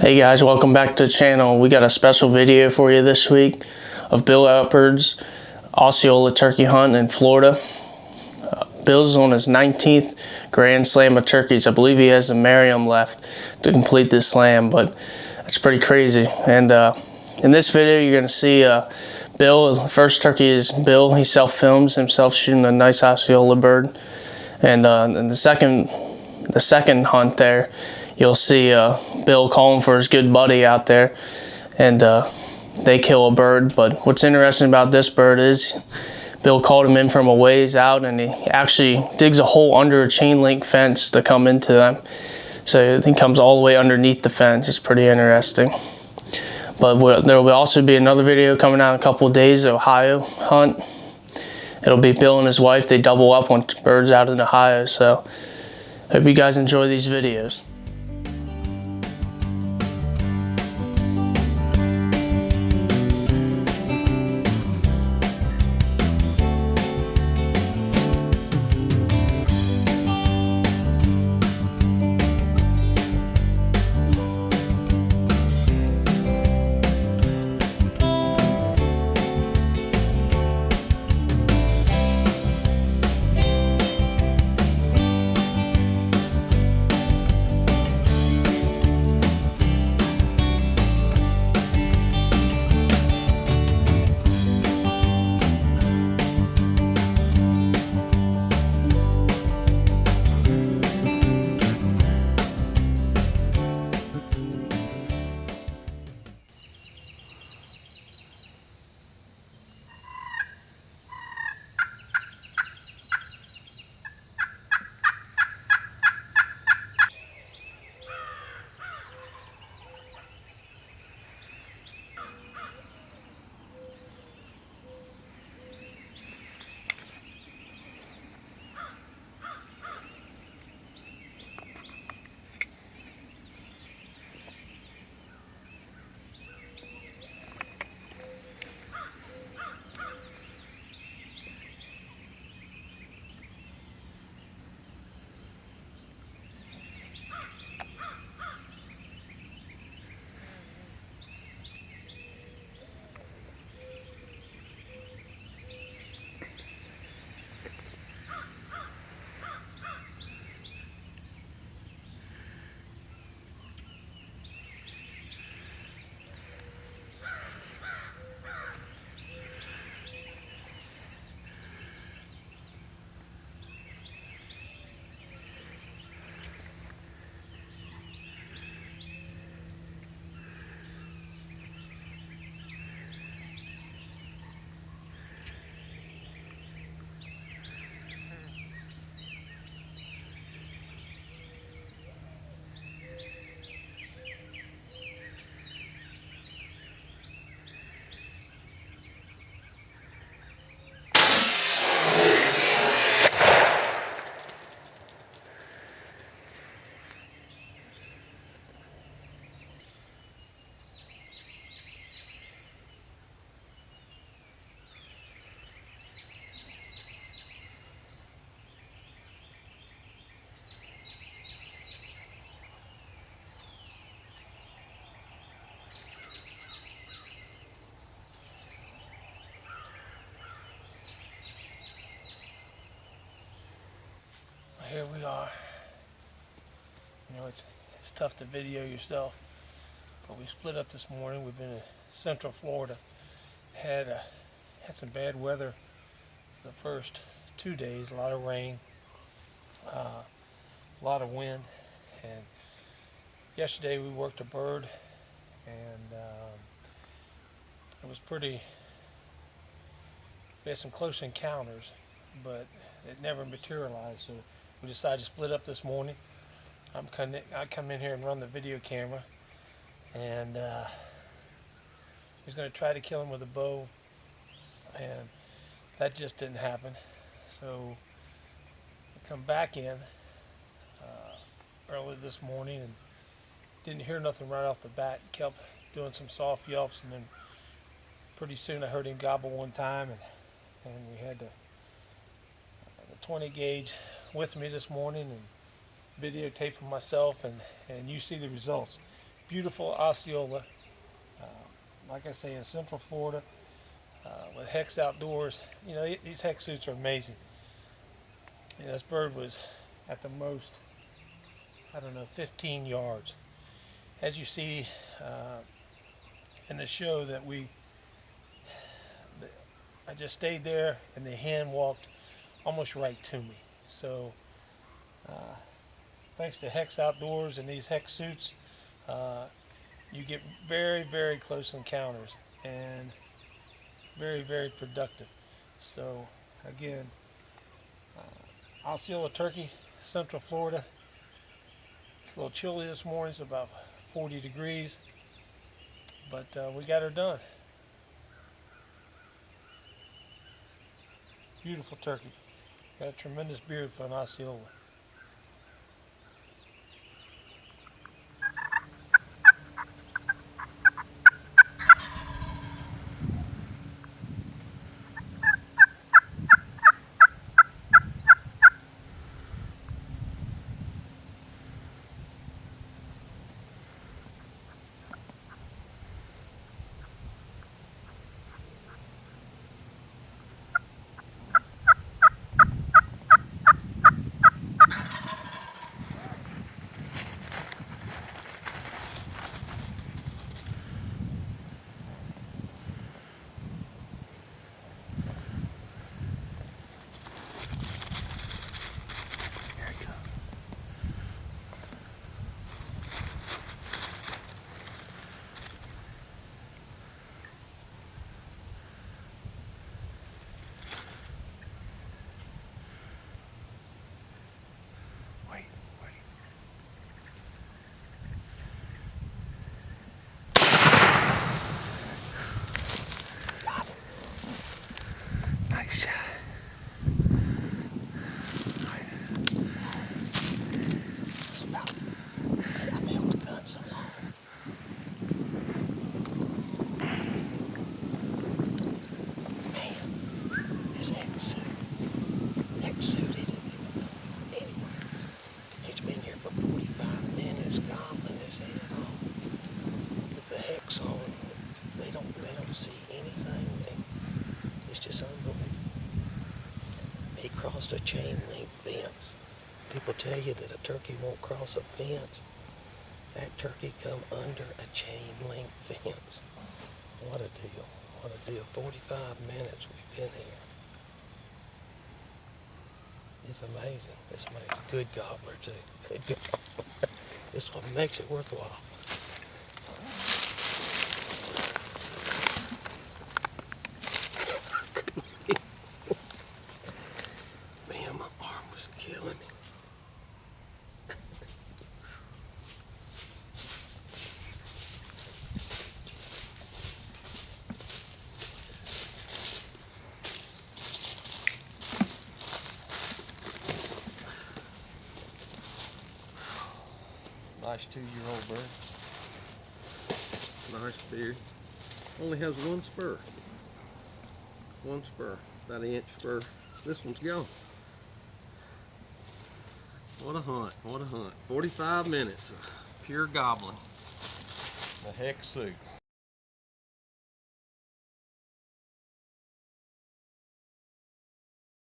Hey guys, welcome back to the channel. We got a special video for you this week of Bill Epeards' Oceola turkey hunt in Florida. Bill's on his 19th Grand Slam of turkeys. I believe he has a Merriam left to complete this slam, but it's pretty crazy. And in this video, you're going to see Bill. The first turkey is Bill. He self-films himself shooting a nice Oceola bird. And in the second hunt there, you'll see Bill calling for his good buddy out there, and they kill a bird. But what's interesting about this bird is Bill called him in from a ways out, and he actually digs a hole under a chain link fence to come into them. So he comes all the way underneath the fence. It's pretty interesting. But there will also be another video coming out in a couple of days, the Ohio hunt. It'll be Bill and his wife. They double up on birds out in Ohio. So hope you guys enjoy these videos. Here we are. You know, it's tough to video yourself, but we split up this morning. We've been in Central Florida. Had some bad weather the first 2 days. A lot of rain, a lot of wind, and yesterday we worked a bird, and it was pretty. We had some close encounters, but it never materialized. So we decided to split up this morning. I come in here and run the video camera, and he's going to try to kill him with a bow, and that just didn't happen. So I come back in early this morning and didn't hear nothing right off the bat. Kept doing some soft yelps, and then pretty soon I heard him gobble one time, and we had the 20 gauge with me this morning and videotaping myself, and you see the results. beautiful Osceola, like I say, in Central Florida, with Hex Outdoors. You know, these hex suits are amazing. You know, this bird was at the most, I don't know, 15 yards. As you see in the show that I just stayed there and the hen walked almost right to me. So thanks to Hex Outdoors and these hex suits, you get very, very close encounters and very, very productive. So again, Osceola turkey, Central Florida. It's a little chilly this morning. It's about 40 degrees, but we got her done. Beautiful turkey. Got a tremendous beard for an Osceola. Nice shot. I've held the gun so long. Man, this hex suit isn't even anywhere. He's been here for 45 minutes, gobbling his head off. With the hex on, they don't see anything. It's just unbelievable. He crossed a chain link fence. People tell you that a turkey won't cross a fence. That turkey come under a chain link fence. What a deal. What a deal. 45 minutes we've been here. It's amazing. It's amazing. Good gobbler too. Good gobbler. This what makes it worthwhile. Man, my arm was killing me. Nice 2-year-old bird. Nice beard. Only has one spur. One spur. About an inch spur. This one's gone. What a hunt. What a hunt. 45 minutes of pure gobbling. The hex suit.